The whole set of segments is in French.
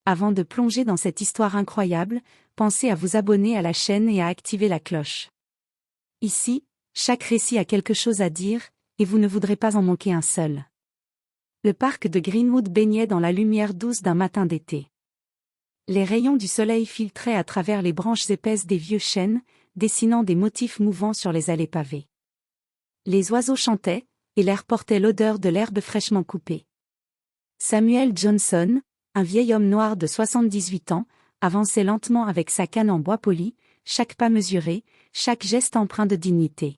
Avant de plonger dans cette histoire incroyable, pensez à vous abonner à la chaîne et à activer la cloche. Ici, chaque récit a quelque chose à dire, et vous ne voudrez pas en manquer un seul. Le parc de Greenwood baignait dans la lumière douce d'un matin d'été. Les rayons du soleil filtraient à travers les branches épaisses des vieux chênes, dessinant des motifs mouvants sur les allées pavées. Les oiseaux chantaient, et l'air portait l'odeur de l'herbe fraîchement coupée. Samuel Johnson, un vieil homme noir de 78 ans, avançait lentement avec sa canne en bois poli, chaque pas mesuré, chaque geste empreint de dignité.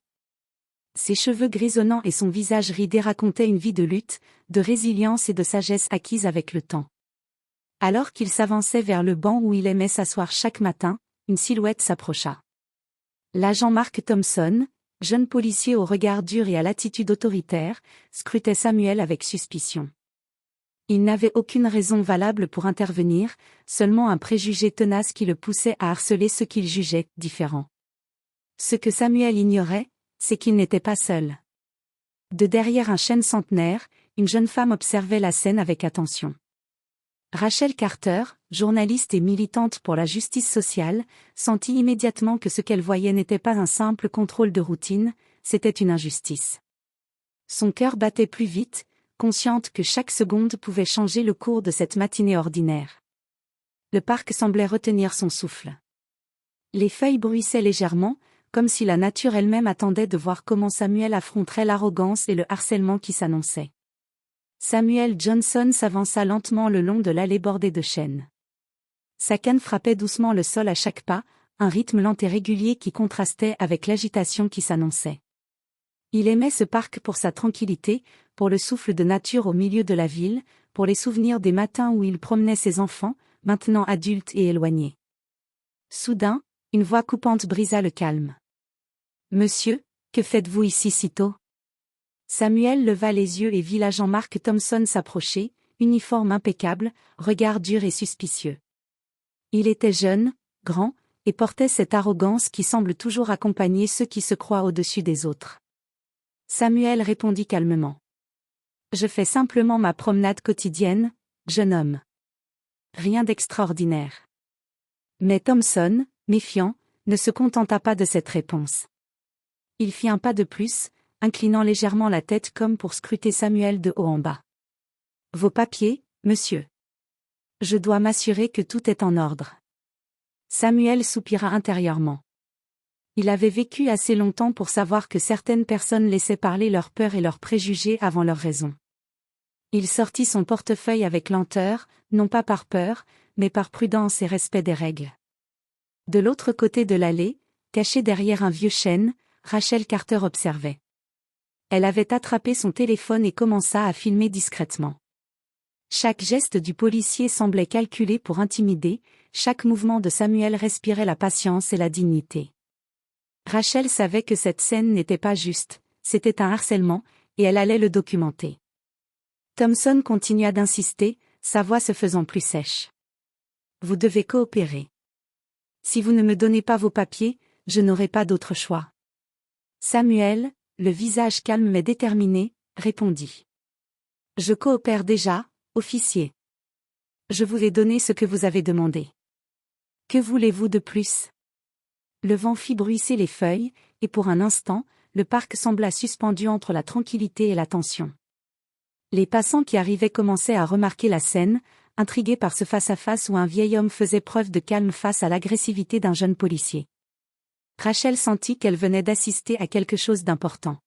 Ses cheveux grisonnants et son visage ridé racontaient une vie de lutte, de résilience et de sagesse acquise avec le temps. Alors qu'il s'avançait vers le banc où il aimait s'asseoir chaque matin, une silhouette s'approcha. L'agent Mark Thompson, jeune policier au regard dur et à l'attitude autoritaire, scrutait Samuel avec suspicion. Il n'avait aucune raison valable pour intervenir, seulement un préjugé tenace qui le poussait à harceler ceux qu'il jugeait différents. Ce que Samuel ignorait, c'est qu'il n'était pas seul. De derrière un chêne centenaire, une jeune femme observait la scène avec attention. Rachel Carter, journaliste et militante pour la justice sociale, sentit immédiatement que ce qu'elle voyait n'était pas un simple contrôle de routine, c'était une injustice. Son cœur battait plus vite, consciente que chaque seconde pouvait changer le cours de cette matinée ordinaire. Le parc semblait retenir son souffle. Les feuilles bruissaient légèrement, comme si la nature elle-même attendait de voir comment Samuel affronterait l'arrogance et le harcèlement qui s'annonçaient. Samuel Johnson s'avança lentement le long de l'allée bordée de chênes. Sa canne frappait doucement le sol à chaque pas, un rythme lent et régulier qui contrastait avec l'agitation qui s'annonçait. Il aimait ce parc pour sa tranquillité, pour le souffle de nature au milieu de la ville, pour les souvenirs des matins où il promenait ses enfants, maintenant adultes et éloignés. Soudain, une voix coupante brisa le calme. « Monsieur, que faites-vous ici si tôt ?» Samuel leva les yeux et vit l'agent Mark Thompson s'approcher, uniforme impeccable, regard dur et suspicieux. Il était jeune, grand, et portait cette arrogance qui semble toujours accompagner ceux qui se croient au-dessus des autres. Samuel répondit calmement. « Je fais simplement ma promenade quotidienne, jeune homme. Rien d'extraordinaire. » Mais Thompson, méfiant, ne se contenta pas de cette réponse. Il fit un pas de plus, inclinant légèrement la tête comme pour scruter Samuel de haut en bas. « Vos papiers, monsieur. Je dois m'assurer que tout est en ordre. » Samuel soupira intérieurement. Il avait vécu assez longtemps pour savoir que certaines personnes laissaient parler leur peur et leurs préjugés avant leur raison. Il sortit son portefeuille avec lenteur, non pas par peur, mais par prudence et respect des règles. De l'autre côté de l'allée, cachée derrière un vieux chêne, Rachel Carter observait. Elle avait attrapé son téléphone et commença à filmer discrètement. Chaque geste du policier semblait calculé pour intimider, chaque mouvement de Samuel respirait la patience et la dignité. Rachel savait que cette scène n'était pas juste, c'était un harcèlement, et elle allait le documenter. Thompson continua d'insister, sa voix se faisant plus sèche. « Vous devez coopérer. Si vous ne me donnez pas vos papiers, je n'aurai pas d'autre choix. » Samuel, le visage calme mais déterminé, répondit. « Je coopère déjà, officier. Je vous ai donné ce que vous avez demandé. Que voulez-vous de plus ?» Le vent fit bruisser les feuilles, et pour un instant, le parc sembla suspendu entre la tranquillité et la tension. Les passants qui arrivaient commençaient à remarquer la scène, intrigués par ce face-à-face où un vieil homme faisait preuve de calme face à l'agressivité d'un jeune policier. Rachel sentit qu'elle venait d'assister à quelque chose d'important.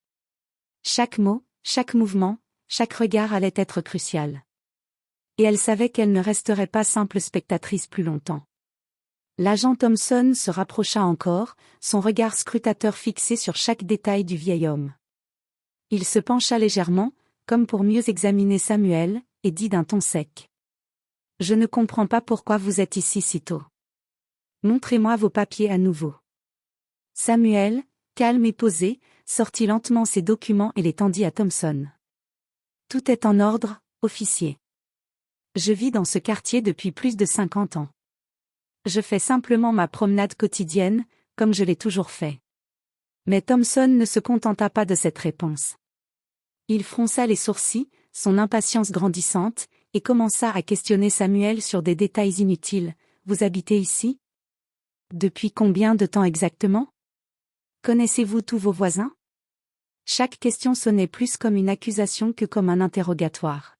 Chaque mot, chaque mouvement, chaque regard allait être crucial. Et elle savait qu'elle ne resterait pas simple spectatrice plus longtemps. L'agent Thompson se rapprocha encore, son regard scrutateur fixé sur chaque détail du vieil homme. Il se pencha légèrement, comme pour mieux examiner Samuel, et dit d'un ton sec. « Je ne comprends pas pourquoi vous êtes ici si tôt. Montrez-moi vos papiers à nouveau. » Samuel, calme et posé, sortit lentement ses documents et les tendit à Thompson. « Tout est en ordre, officier. Je vis dans ce quartier depuis plus de 50 ans. Je fais simplement ma promenade quotidienne, comme je l'ai toujours fait. » Mais Thompson ne se contenta pas de cette réponse. Il fronça les sourcils, son impatience grandissante, et commença à questionner Samuel sur des détails inutiles. Vous habitez ici? Depuis combien de temps exactement? Connaissez-vous tous vos voisins? Chaque question sonnait plus comme une accusation que comme un interrogatoire.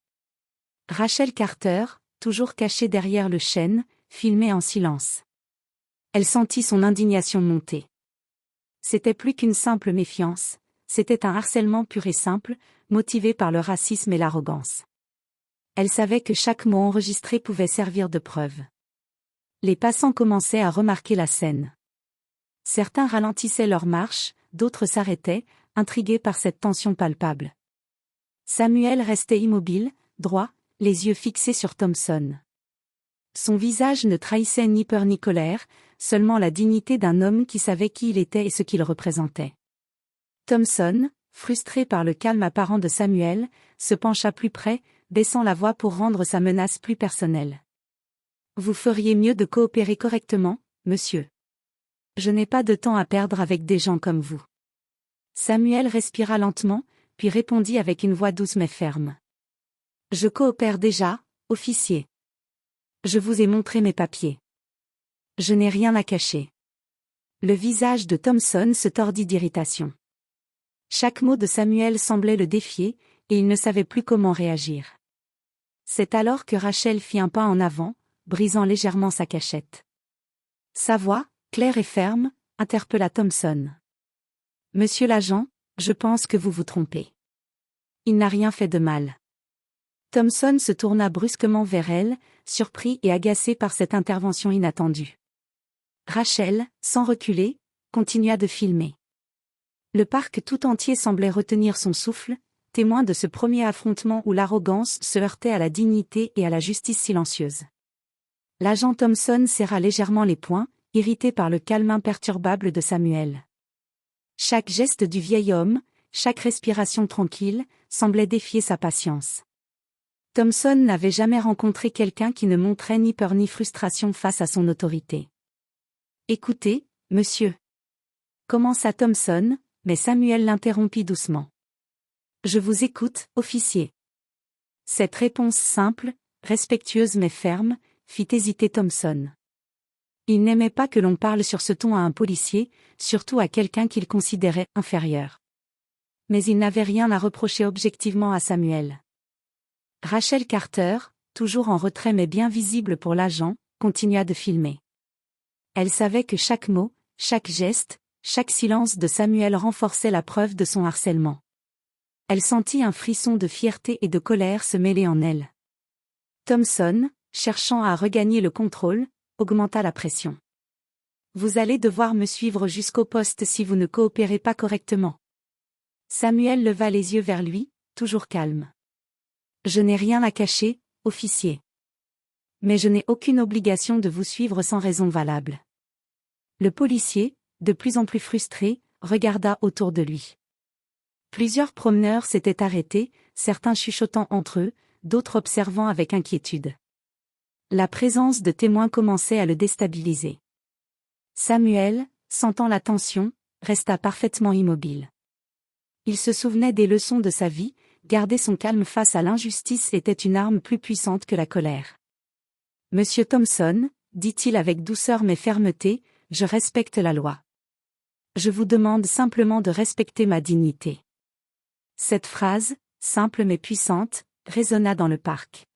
Rachel Carter, toujours cachée derrière le chêne, filmait en silence. Elle sentit son indignation monter. C'était plus qu'une simple méfiance, c'était un harcèlement pur et simple, motivé par le racisme et l'arrogance. Elle savait que chaque mot enregistré pouvait servir de preuve. Les passants commençaient à remarquer la scène. Certains ralentissaient leur marche, d'autres s'arrêtaient, intrigués par cette tension palpable. Samuel restait immobile, droit, les yeux fixés sur Thompson. Son visage ne trahissait ni peur ni colère, seulement la dignité d'un homme qui savait qui il était et ce qu'il représentait. Thompson, frustré par le calme apparent de Samuel, se pencha plus près, baissant la voix pour rendre sa menace plus personnelle. « Vous feriez mieux de coopérer correctement, monsieur. Je n'ai pas de temps à perdre avec des gens comme vous. » Samuel respira lentement, puis répondit avec une voix douce mais ferme. « Je coopère déjà, officier. Je vous ai montré mes papiers. Je n'ai rien à cacher. » Le visage de Thompson se tordit d'irritation. Chaque mot de Samuel semblait le défier, et il ne savait plus comment réagir. C'est alors que Rachel fit un pas en avant, brisant légèrement sa cachette. Sa voix, claire et ferme, interpella Thompson. « Monsieur l'agent, je pense que vous vous trompez. Il n'a rien fait de mal. » Thompson se tourna brusquement vers elle, surpris et agacé par cette intervention inattendue. Rachel, sans reculer, continua de filmer. Le parc tout entier semblait retenir son souffle, témoin de ce premier affrontement où l'arrogance se heurtait à la dignité et à la justice silencieuse. L'agent Thompson serra légèrement les poings, irrité par le calme imperturbable de Samuel. Chaque geste du vieil homme, chaque respiration tranquille, semblait défier sa patience. Thompson n'avait jamais rencontré quelqu'un qui ne montrait ni peur ni frustration face à son autorité. « Écoutez, monsieur. » commença Thompson, mais Samuel l'interrompit doucement. « Je vous écoute, officier. » Cette réponse simple, respectueuse mais ferme, fit hésiter Thompson. Il n'aimait pas que l'on parle sur ce ton à un policier, surtout à quelqu'un qu'il considérait inférieur. Mais il n'avait rien à reprocher objectivement à Samuel. Rachel Carter, toujours en retrait mais bien visible pour l'agent, continua de filmer. Elle savait que chaque mot, chaque geste, chaque silence de Samuel renforçait la preuve de son harcèlement. Elle sentit un frisson de fierté et de colère se mêler en elle. Thompson, cherchant à regagner le contrôle, augmenta la pression. « Vous allez devoir me suivre jusqu'au poste si vous ne coopérez pas correctement. » Samuel leva les yeux vers lui, toujours calme. « Je n'ai rien à cacher, officier. Mais je n'ai aucune obligation de vous suivre sans raison valable. » Le policier, de plus en plus frustré, regarda autour de lui. Plusieurs promeneurs s'étaient arrêtés, certains chuchotant entre eux, d'autres observant avec inquiétude. La présence de témoins commençait à le déstabiliser. Samuel, sentant la tension, resta parfaitement immobile. Il se souvenait des leçons de sa vie, garder son calme face à l'injustice était une arme plus puissante que la colère. « Monsieur Thompson, » dit-il avec douceur mais fermeté, « je respecte la loi. Je vous demande simplement de respecter ma dignité. » Cette phrase, simple mais puissante, résonna dans le parc.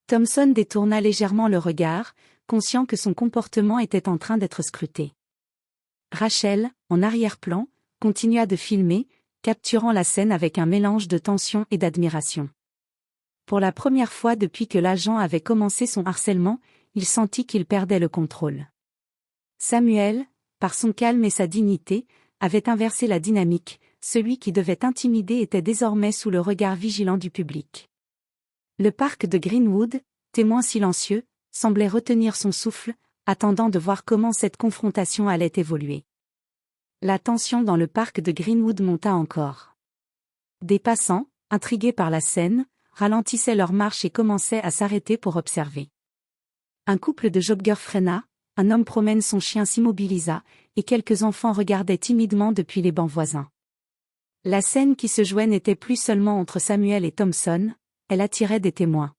Thompson détourna légèrement le regard, conscient que son comportement était en train d'être scruté. Rachel, en arrière-plan, continua de filmer, capturant la scène avec un mélange de tension et d'admiration. Pour la première fois depuis que l'agent avait commencé son harcèlement, il sentit qu'il perdait le contrôle. Samuel, par son calme et sa dignité, avait inversé la dynamique, celui qui devait intimider était désormais sous le regard vigilant du public. Le parc de Greenwood, témoin silencieux, semblait retenir son souffle, attendant de voir comment cette confrontation allait évoluer. La tension dans le parc de Greenwood monta encore. Des passants, intrigués par la scène, ralentissaient leur marche et commençaient à s'arrêter pour observer. Un couple de joggeurs freina, un homme promène son chien s'immobilisa, et quelques enfants regardaient timidement depuis les bancs voisins. La scène qui se jouait n'était plus seulement entre Samuel et Thompson, elle attirait des témoins.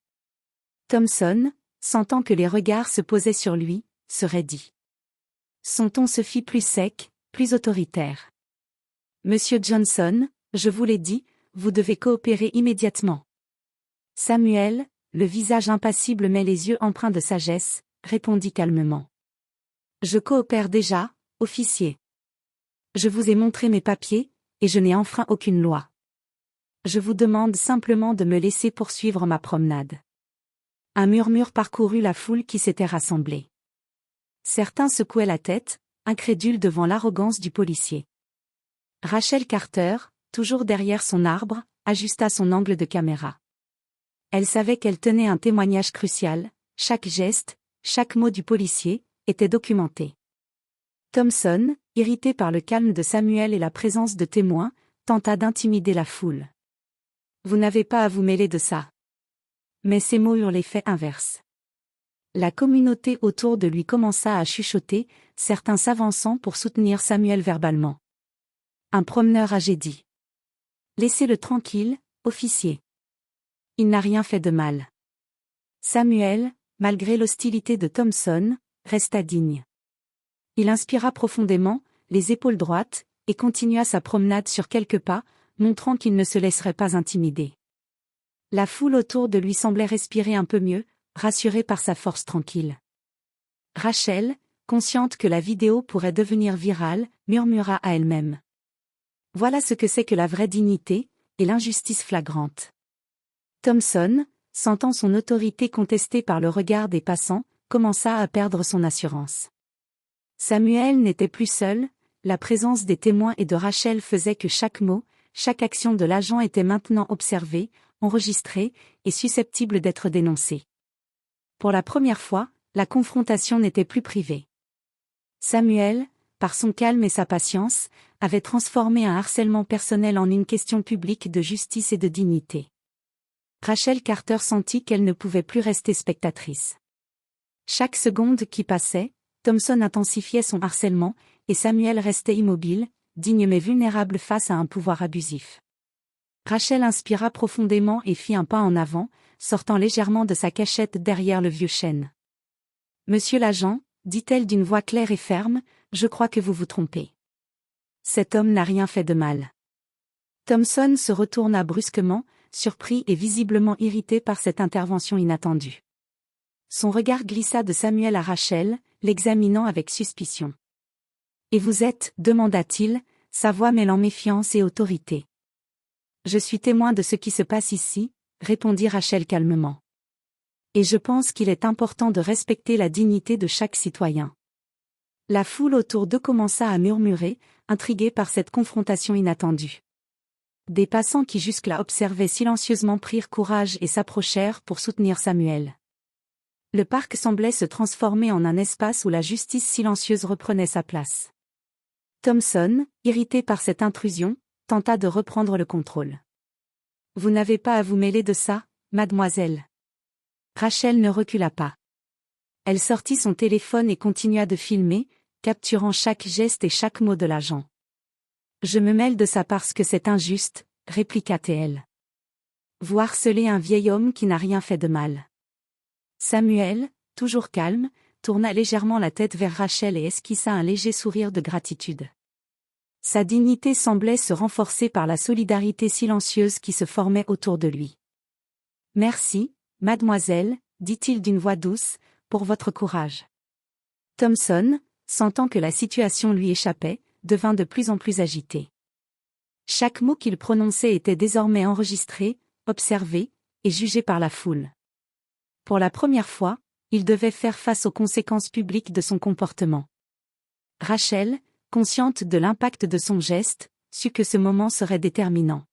Thompson, sentant que les regards se posaient sur lui, se raidit. Son ton se fit plus sec, plus autoritaire. Monsieur Johnson, je vous l'ai dit, vous devez coopérer immédiatement. Samuel, le visage impassible mais les yeux empreints de sagesse, répondit calmement. Je coopère déjà, officier. Je vous ai montré mes papiers, et je n'ai enfreint aucune loi. Je vous demande simplement de me laisser poursuivre ma promenade. Un murmure parcourut la foule qui s'était rassemblée. Certains secouaient la tête, incrédules devant l'arrogance du policier. Rachel Carter, toujours derrière son arbre, ajusta son angle de caméra. Elle savait qu'elle tenait un témoignage crucial, chaque geste, chaque mot du policier, était documenté. Thompson, irrité par le calme de Samuel et la présence de témoins, tenta d'intimider la foule. Vous n'avez pas à vous mêler de ça. Mais ces mots eurent l'effet inverse. La communauté autour de lui commença à chuchoter, certains s'avançant pour soutenir Samuel verbalement. Un promeneur âgé dit. Laissez-le tranquille, officier. Il n'a rien fait de mal. Samuel, malgré l'hostilité de Thompson, resta digne. Il inspira profondément, les épaules droites, et continua sa promenade sur quelques pas, montrant qu'il ne se laisserait pas intimider. La foule autour de lui semblait respirer un peu mieux, rassurée par sa force tranquille. Rachel, consciente que la vidéo pourrait devenir virale, murmura à elle-même. Voilà ce que c'est que la vraie dignité, et l'injustice flagrante. Thompson, sentant son autorité contestée par le regard des passants, commença à perdre son assurance. Samuel n'était plus seul, la présence des témoins et de Rachel faisait que chaque mot, chaque action de l'agent était maintenant observée, enregistrée, et susceptible d'être dénoncée. Pour la première fois, la confrontation n'était plus privée. Samuel, par son calme et sa patience, avait transformé un harcèlement personnel en une question publique de justice et de dignité. Rachel Carter sentit qu'elle ne pouvait plus rester spectatrice. Chaque seconde qui passait, Thompson intensifiait son harcèlement, et Samuel restait immobile, digne mais vulnérable face à un pouvoir abusif. Rachel inspira profondément et fit un pas en avant, sortant légèrement de sa cachette derrière le vieux chêne. « Monsieur l'agent, dit-elle d'une voix claire et ferme, je crois que vous vous trompez. Cet homme n'a rien fait de mal. » Thompson se retourna brusquement, surpris et visiblement irrité par cette intervention inattendue. Son regard glissa de Samuel à Rachel, l'examinant avec suspicion. « Et vous êtes, demanda-t-il, sa voix mêlant méfiance et autorité. « Je suis témoin de ce qui se passe ici, répondit Rachel calmement. Et je pense qu'il est important de respecter la dignité de chaque citoyen. » La foule autour d'eux commença à murmurer, intriguée par cette confrontation inattendue. Des passants qui jusque-là observaient silencieusement prirent courage et s'approchèrent pour soutenir Samuel. Le parc semblait se transformer en un espace où la justice silencieuse reprenait sa place. Thompson, irrité par cette intrusion, tenta de reprendre le contrôle. « Vous n'avez pas à vous mêler de ça, mademoiselle. » Rachel ne recula pas. Elle sortit son téléphone et continua de filmer, capturant chaque geste et chaque mot de l'agent. « Je me mêle de ça parce que c'est injuste, » répliqua-t-elle. « Vous harcelez un vieil homme qui n'a rien fait de mal. » Samuel, toujours calme, tourna légèrement la tête vers Rachel et esquissa un léger sourire de gratitude. Sa dignité semblait se renforcer par la solidarité silencieuse qui se formait autour de lui. « Merci, mademoiselle, dit-il d'une voix douce, pour votre courage. » Thompson, sentant que la situation lui échappait, devint de plus en plus agité. Chaque mot qu'il prononçait était désormais enregistré, observé, et jugé par la foule. Pour la première fois, il devait faire face aux conséquences publiques de son comportement. Rachel, consciente de l'impact de son geste, sut que ce moment serait déterminant.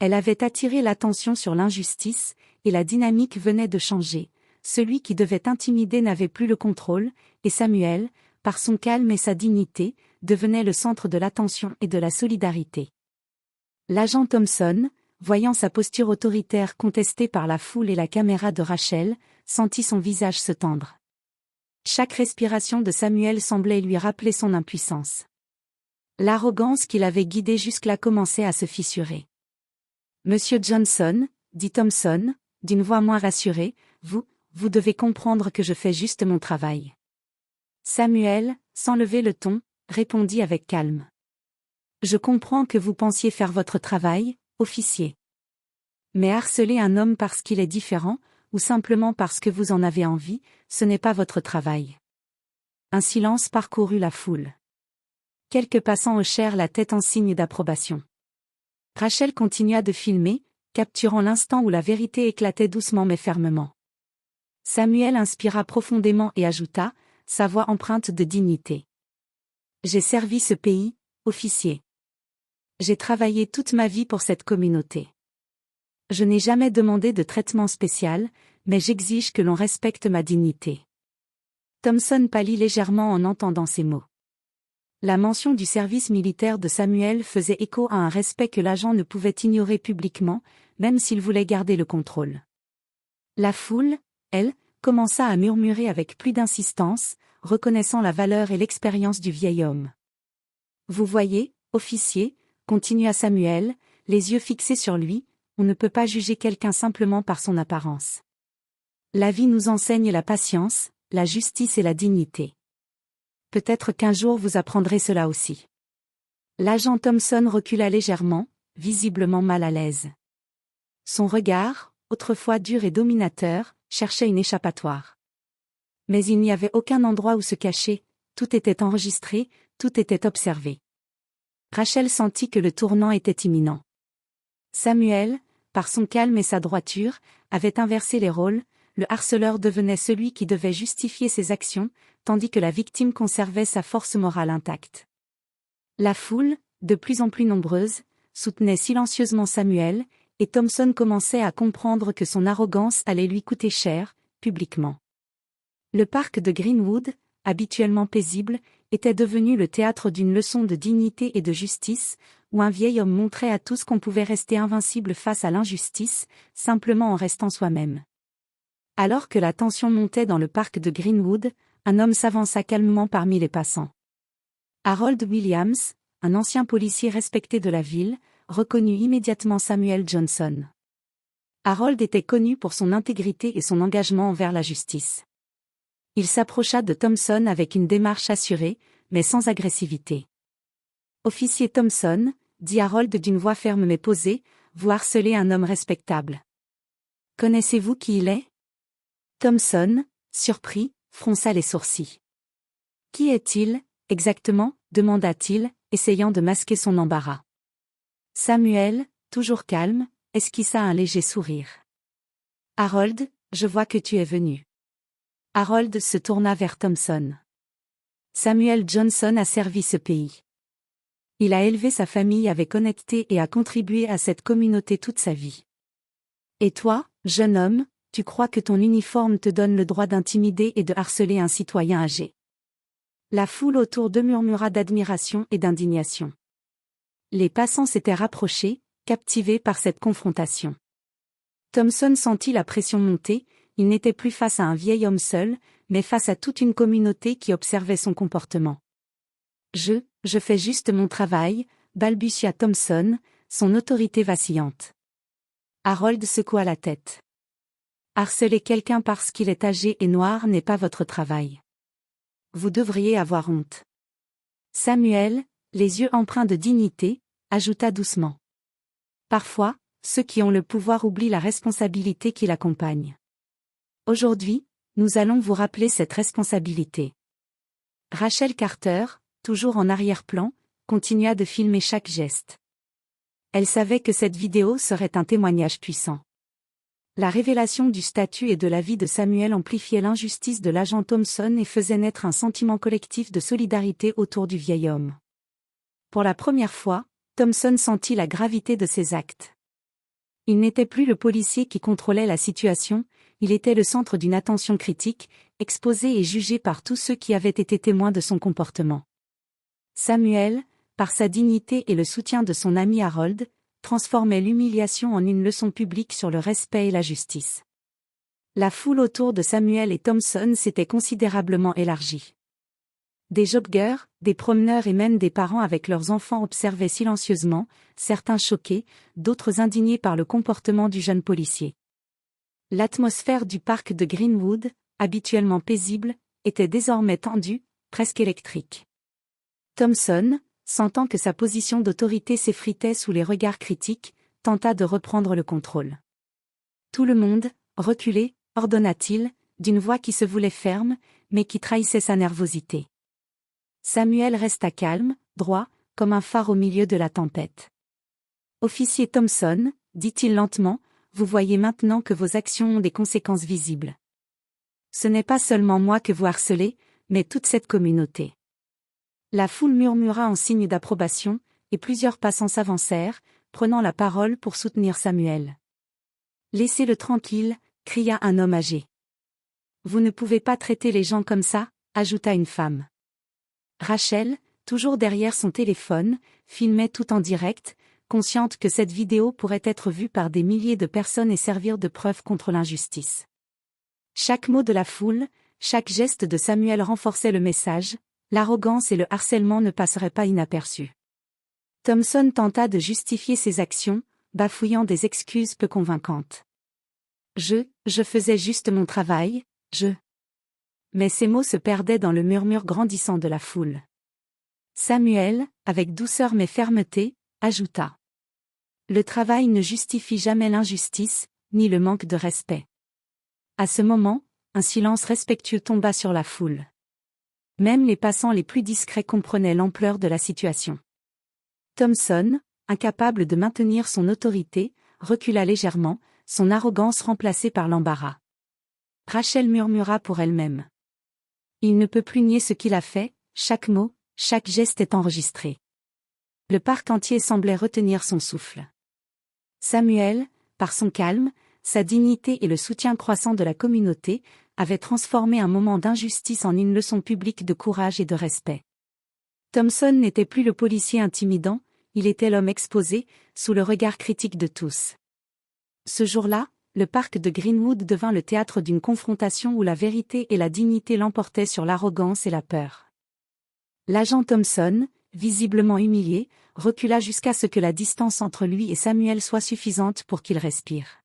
Elle avait attiré l'attention sur l'injustice, et la dynamique venait de changer. Celui qui devait intimider n'avait plus le contrôle, et Samuel, par son calme et sa dignité, devenait le centre de l'attention et de la solidarité. L'agent Thompson, voyant sa posture autoritaire contestée par la foule et la caméra de Rachel, sentit son visage se tendre. Chaque respiration de Samuel semblait lui rappeler son impuissance. L'arrogance qui l'avait guidé jusque-là commençait à se fissurer. « Monsieur Johnson, dit Thompson, d'une voix moins rassurée, Vous devez comprendre que je fais juste mon travail. Samuel, sans lever le ton, répondit avec calme. Je comprends que vous pensiez faire votre travail, officier. Mais harceler un homme parce qu'il est différent, ou simplement parce que vous en avez envie, ce n'est pas votre travail. Un silence parcourut la foule. Quelques passants hochèrent la tête en signe d'approbation. Rachel continua de filmer, capturant l'instant où la vérité éclatait doucement mais fermement. Samuel inspira profondément et ajouta, sa voix empreinte de dignité. J'ai servi ce pays, officier. J'ai travaillé toute ma vie pour cette communauté. Je n'ai jamais demandé de traitement spécial, mais j'exige que l'on respecte ma dignité. Thompson pâlit légèrement en entendant ces mots. La mention du service militaire de Samuel faisait écho à un respect que l'agent ne pouvait ignorer publiquement, même s'il voulait garder le contrôle. La foule, elle, commença à murmurer avec plus d'insistance, reconnaissant la valeur et l'expérience du vieil homme. Vous voyez, officier, continua Samuel, les yeux fixés sur lui, on ne peut pas juger quelqu'un simplement par son apparence. La vie nous enseigne la patience, la justice et la dignité. Peut-être qu'un jour vous apprendrez cela aussi. L'agent Thompson recula légèrement, visiblement mal à l'aise. Son regard, autrefois dur et dominateur, cherchait une échappatoire. Mais il n'y avait aucun endroit où se cacher, tout était enregistré, tout était observé. Rachel sentit que le tournant était imminent. Samuel, par son calme et sa droiture, avait inversé les rôles, le harceleur devenait celui qui devait justifier ses actions, tandis que la victime conservait sa force morale intacte. La foule, de plus en plus nombreuse, soutenait silencieusement Samuel, et Thompson commençait à comprendre que son arrogance allait lui coûter cher, publiquement. Le parc de Greenwood, habituellement paisible, était devenu le théâtre d'une leçon de dignité et de justice, où un vieil homme montrait à tous qu'on pouvait rester invincible face à l'injustice, simplement en restant soi-même. Alors que la tension montait dans le parc de Greenwood, un homme s'avança calmement parmi les passants. Harold Williams, un ancien policier respecté de la ville, reconnut immédiatement Samuel Johnson. Harold était connu pour son intégrité et son engagement envers la justice. Il s'approcha de Thompson avec une démarche assurée, mais sans agressivité. « Officier Thompson, » dit Harold d'une voix ferme mais posée, « vous harcelez un homme respectable. Connaissez-vous qui il est ?» Thompson, surpris, fronça les sourcils. « Qui est-il, exactement ?» demanda-t-il, essayant de masquer son embarras. Samuel, toujours calme, esquissa un léger sourire. « Harold, je vois que tu es venu. » Harold se tourna vers Thompson. Samuel Johnson a servi ce pays. Il a élevé sa famille avec honnêteté et a contribué à cette communauté toute sa vie. Et toi, jeune homme, tu crois que ton uniforme te donne le droit d'intimider et de harceler un citoyen âgé. La foule autour d'eux murmura d'admiration et d'indignation. Les passants s'étaient rapprochés, captivés par cette confrontation. Thompson sentit la pression monter, il n'était plus face à un vieil homme seul, mais face à toute une communauté qui observait son comportement. Je fais juste mon travail, balbutia Thompson, son autorité vacillante. Harold secoua la tête. Harceler quelqu'un parce qu'il est âgé et noir n'est pas votre travail. Vous devriez avoir honte. Samuel, les yeux empreints de dignité, ajouta doucement. Parfois, ceux qui ont le pouvoir oublient la responsabilité qui l'accompagne. Aujourd'hui, nous allons vous rappeler cette responsabilité. Rachel Carter, toujours en arrière-plan, continua de filmer chaque geste. Elle savait que cette vidéo serait un témoignage puissant. La révélation du statut et de la vie de Samuel amplifiait l'injustice de l'agent Thompson et faisait naître un sentiment collectif de solidarité autour du vieil homme. Pour la première fois, Thompson sentit la gravité de ses actes. Il n'était plus le policier qui contrôlait la situation, il était le centre d'une attention critique, exposé et jugé par tous ceux qui avaient été témoins de son comportement. Samuel, par sa dignité et le soutien de son ami Harold, transformait l'humiliation en une leçon publique sur le respect et la justice. La foule autour de Samuel et Thompson s'était considérablement élargie. Des joggers, des promeneurs et même des parents avec leurs enfants observaient silencieusement, certains choqués, d'autres indignés par le comportement du jeune policier. L'atmosphère du parc de Greenwood, habituellement paisible, était désormais tendue, presque électrique. Thompson, sentant que sa position d'autorité s'effritait sous les regards critiques, tenta de reprendre le contrôle. Tout le monde, reculez, ordonna-t-il, d'une voix qui se voulait ferme, mais qui trahissait sa nervosité. Samuel resta calme, droit, comme un phare au milieu de la tempête. Officier Thompson, dit-il lentement, vous voyez maintenant que vos actions ont des conséquences visibles. Ce n'est pas seulement moi que vous harcelez, mais toute cette communauté. La foule murmura en signe d'approbation, et plusieurs passants s'avancèrent, prenant la parole pour soutenir Samuel. Laissez-le tranquille, cria un homme âgé. Vous ne pouvez pas traiter les gens comme ça, ajouta une femme. Rachel, toujours derrière son téléphone, filmait tout en direct, consciente que cette vidéo pourrait être vue par des milliers de personnes et servir de preuve contre l'injustice. Chaque mot de la foule, chaque geste de Samuel renforçait le message, l'arrogance et le harcèlement ne passeraient pas inaperçus. Thompson tenta de justifier ses actions, bafouillant des excuses peu convaincantes. Je faisais juste mon travail, Mais ces mots se perdaient dans le murmure grandissant de la foule. Samuel, avec douceur mais fermeté, ajouta. Le travail ne justifie jamais l'injustice, ni le manque de respect. À ce moment, un silence respectueux tomba sur la foule. Même les passants les plus discrets comprenaient l'ampleur de la situation. Thompson, incapable de maintenir son autorité, recula légèrement, son arrogance remplacée par l'embarras. Rachel murmura pour elle-même. Il ne peut plus nier ce qu'il a fait, chaque mot, chaque geste est enregistré. Le parc entier semblait retenir son souffle. Samuel, par son calme, sa dignité et le soutien croissant de la communauté, avait transformé un moment d'injustice en une leçon publique de courage et de respect. Thompson n'était plus le policier intimidant, il était l'homme exposé, sous le regard critique de tous. Ce jour-là, le parc de Greenwood devint le théâtre d'une confrontation où la vérité et la dignité l'emportaient sur l'arrogance et la peur. L'agent Thompson, visiblement humilié, recula jusqu'à ce que la distance entre lui et Samuel soit suffisante pour qu'il respire.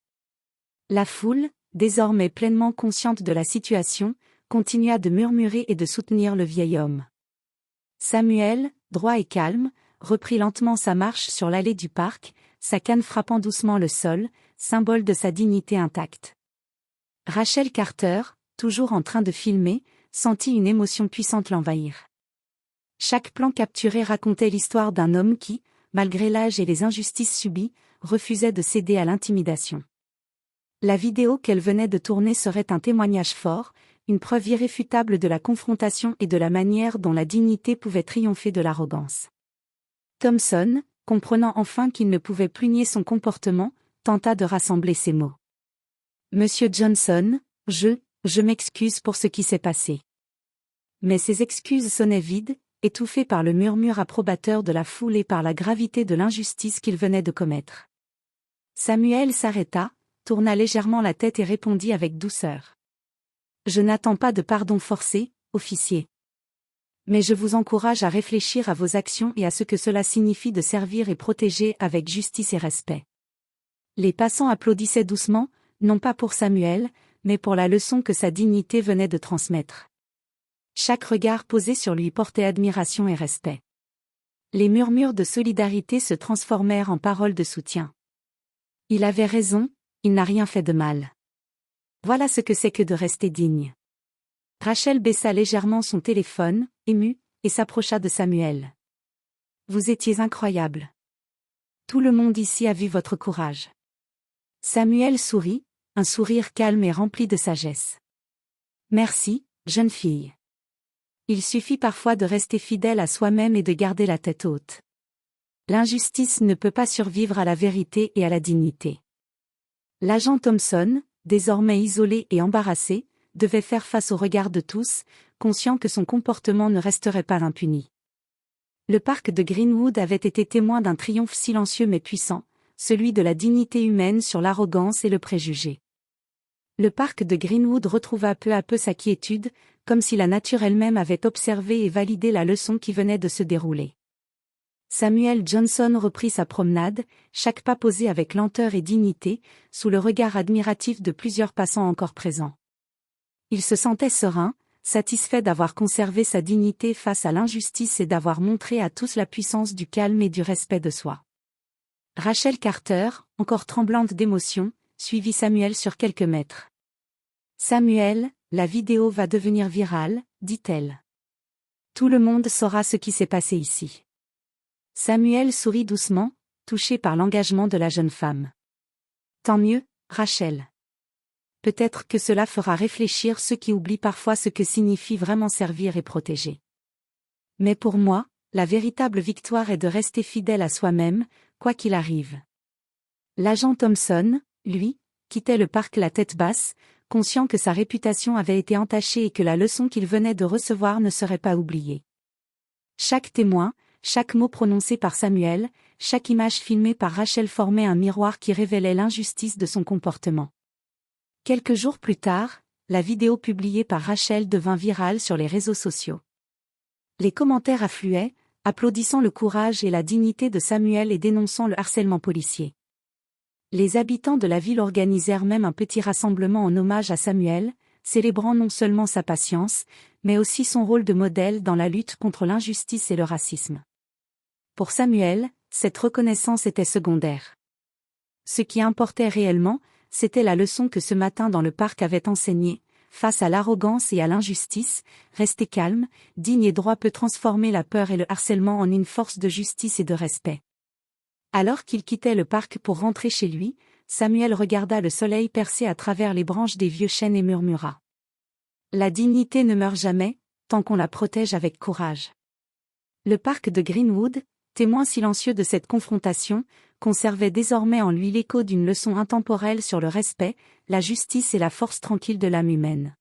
La foule, désormais pleinement consciente de la situation, continua de murmurer et de soutenir le vieil homme. Samuel, droit et calme, reprit lentement sa marche sur l'allée du parc, sa canne frappant doucement le sol, symbole de sa dignité intacte. Rachel Carter, toujours en train de filmer, sentit une émotion puissante l'envahir. Chaque plan capturé racontait l'histoire d'un homme qui, malgré l'âge et les injustices subies, refusait de céder à l'intimidation. La vidéo qu'elle venait de tourner serait un témoignage fort, une preuve irréfutable de la confrontation et de la manière dont la dignité pouvait triompher de l'arrogance. Thompson, comprenant enfin qu'il ne pouvait plus nier son comportement, tenta de rassembler ses mots. Monsieur Johnson, je m'excuse pour ce qui s'est passé. Mais ces excuses sonnaient vides, étouffées par le murmure approbateur de la foule et par la gravité de l'injustice qu'il venait de commettre. Samuel s'arrêta, tourna légèrement la tête et répondit avec douceur. Je n'attends pas de pardon forcé, officier. Mais je vous encourage à réfléchir à vos actions et à ce que cela signifie de servir et protéger avec justice et respect. Les passants applaudissaient doucement, non pas pour Samuel, mais pour la leçon que sa dignité venait de transmettre. Chaque regard posé sur lui portait admiration et respect. Les murmures de solidarité se transformèrent en paroles de soutien. Il avait raison, il n'a rien fait de mal. Voilà ce que c'est que de rester digne. Rachel baissa légèrement son téléphone, émue, et s'approcha de Samuel. Vous étiez incroyable. Tout le monde ici a vu votre courage. Samuel sourit, un sourire calme et rempli de sagesse. Merci, jeune fille. Il suffit parfois de rester fidèle à soi-même et de garder la tête haute. L'injustice ne peut pas survivre à la vérité et à la dignité. L'agent Thompson, désormais isolé et embarrassé, devait faire face au regard de tous, conscient que son comportement ne resterait pas impuni. Le parc de Greenwood avait été témoin d'un triomphe silencieux mais puissant, celui de la dignité humaine sur l'arrogance et le préjugé. Le parc de Greenwood retrouva peu à peu sa quiétude, comme si la nature elle-même avait observé et validé la leçon qui venait de se dérouler. Samuel Johnson reprit sa promenade, chaque pas posé avec lenteur et dignité, sous le regard admiratif de plusieurs passants encore présents. Il se sentait serein, satisfait d'avoir conservé sa dignité face à l'injustice et d'avoir montré à tous la puissance du calme et du respect de soi. Rachel Carter, encore tremblante d'émotion, suivit Samuel sur quelques mètres. « Samuel, la vidéo va devenir virale, dit-elle. Tout le monde saura ce qui s'est passé ici. » Samuel sourit doucement, touché par l'engagement de la jeune femme. « Tant mieux, Rachel. Peut-être que cela fera réfléchir ceux qui oublient parfois ce que signifie vraiment servir et protéger. Mais pour moi, la véritable victoire est de rester fidèle à soi-même, quoi qu'il arrive. » L'agent Thompson, lui, quittait le parc la tête basse, conscient que sa réputation avait été entachée et que la leçon qu'il venait de recevoir ne serait pas oubliée. Chaque témoin, chaque mot prononcé par Samuel, chaque image filmée par Rachel formait un miroir qui révélait l'injustice de son comportement. Quelques jours plus tard, la vidéo publiée par Rachel devint virale sur les réseaux sociaux. Les commentaires affluaient, applaudissant le courage et la dignité de Samuel et dénonçant le harcèlement policier. Les habitants de la ville organisèrent même un petit rassemblement en hommage à Samuel, célébrant non seulement sa patience, mais aussi son rôle de modèle dans la lutte contre l'injustice et le racisme. Pour Samuel, cette reconnaissance était secondaire. Ce qui importait réellement, c'était la leçon que ce matin dans le parc avait enseignée. Face à l'arrogance et à l'injustice, rester calme, digne et droit peut transformer la peur et le harcèlement en une force de justice et de respect. Alors qu'il quittait le parc pour rentrer chez lui, Samuel regarda le soleil percer à travers les branches des vieux chênes et murmura. « La dignité ne meurt jamais, tant qu'on la protège avec courage. » Le parc de Greenwood, témoin silencieux de cette confrontation, conservait désormais en lui l'écho d'une leçon intemporelle sur le respect, la justice et la force tranquille de l'âme humaine.